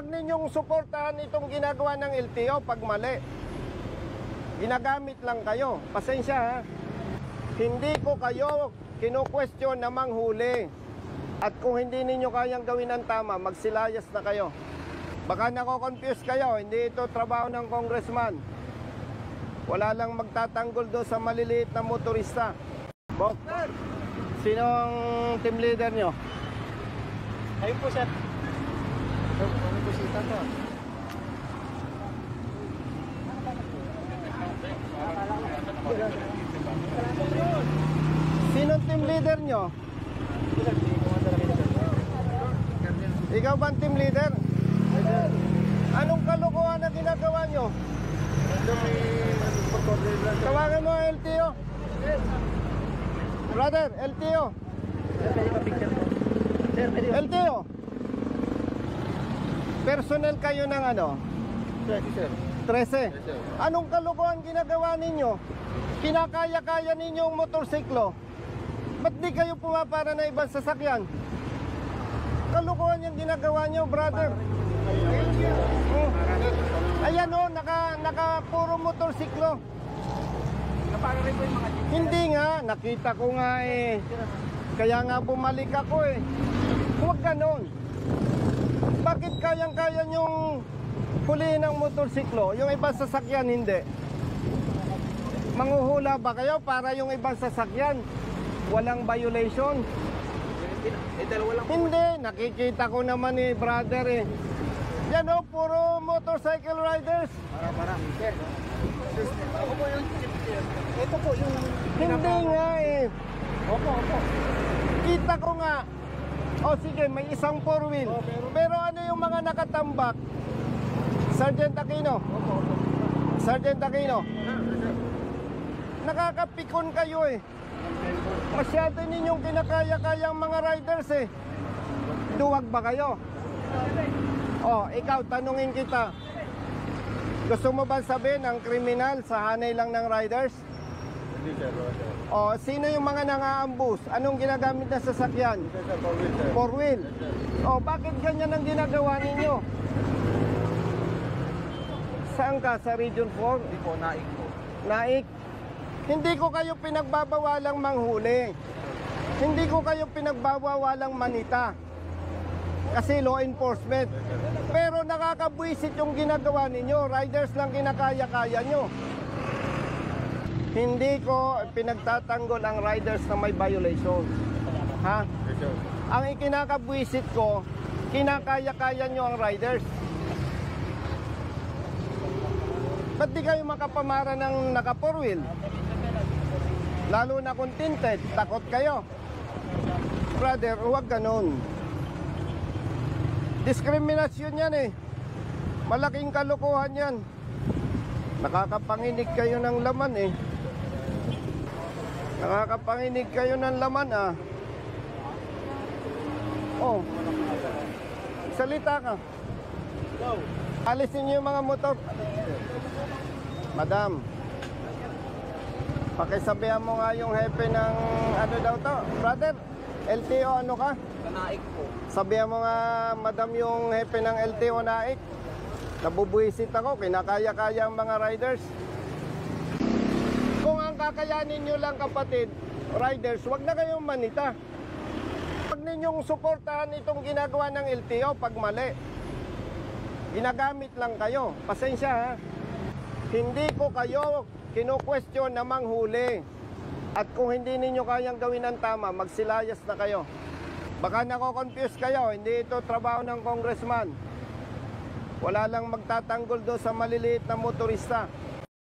ninyong suportahan itong ginagawa ng LTO pag mali. Ginagamit lang kayo. Pasensya ha. Hindi ko kayo kinu-question na manghuli. At kung hindi ninyo kayang gawin ang tama, magsilayas na kayo. Baka nako-confuse kayo, hindi ito trabaho ng congressman. Wala lang magtatanggol doon sa maliliit na motorista. Bok, sinong team leader nyo? Ayun po, sir. May busita to. Sinong team leader nyo? Ikaw ba ang team leader? Anong kalokohan na ginagawa nyo? Tawagan mo ang LTO. Brother, LTO. LTO. Personnel kayo ng ano? 13. Anong kalokohan ginagawa ninyo? Kinakaya-kaya ninyo ang motorsiklo. Ba't di kayo pumapara na ibang sasakyan? Kalokohan yung ginagawa nyo, brother. Ayan o, naka puro motorsiklo. Hindi nga, nakita ko nga eh. Kaya nga bumalik ako eh. Huwag ganon. Bakit kayang-kaya nyong hulihin ang motorsiklo? Yung ibang sasakyan hindi. Manghuhula ba kayo para yung ibang sasakyan walang violation? Hindi, nakikita ko naman eh, brother eh. Yan o, puro motorcycle riders. Ito po yung... Hindi nga eh. Opo. Kita ko nga. O sige, may isang four wheel. Pero ano yung mga nakatambak? Sergeant Aquino. Sergeant Aquino. Nakakapikon kayo eh. Masyado ninyong kinakaya-kayang mga riders eh. Duwag ba kayo? O, ikaw, tanungin kita. Gusto mo ba sabihin ang kriminal sa hanay lang ng riders? Hindi, sir. O, sino yung mga nang-aambus? Anong ginagamit na sasakyan? Four wheel. O, bakit ganyan ang ginagawa ninyo? Saan ka? Sa Region 4? Hindi po, naik po. Naik? Hindi ko kayo pinagbabawalang manghuli. Hindi ko kayo pinagbabawalang manita. Kasi law enforcement. Pero nakakabwisit yung ginagawa ninyo. Riders lang kinakaya-kaya nyo. Hindi ko pinagtatanggol ang riders na may violation. Ha? Ang ikinakabwisit ko, kinakaya-kaya nyo ang riders. Ba't di kayo makapamara ng naka-four wheel? Lalo na kung tinted, takot kayo. Brother, huwag ganun. Diskriminasyon yan eh. Malaking kalokohan yan. Nakakapanginig kayo ng laman eh. Nakakapanginig kayo ng laman ah. Oh. Salita ka. Alisin niyo yung mga motor. Madam, pakisabihan mo nga yung hepe ng ano daw to. Brother, LTO ano ka? Naik po. Sabihan mo nga, madam, yung hepe ng LTO Naik. Nabubuisit ako, kinakaya-kaya ang mga riders. Kung ang kakayanin nyo lang, kapatid, riders, wag na kayong manita. Huwag ninyong suportahan itong ginagawa ng LTO pag mali. Ginagamit lang kayo. Pasensya ha. Hindi ko kayo kinu-question na manghuli. At kung hindi ninyo kayang gawin ang tama, magsilayas na kayo. Baka nako-confuse kayo, hindi ito trabaho ng congressman. Wala lang magtatanggol doon sa maliliit na motorista.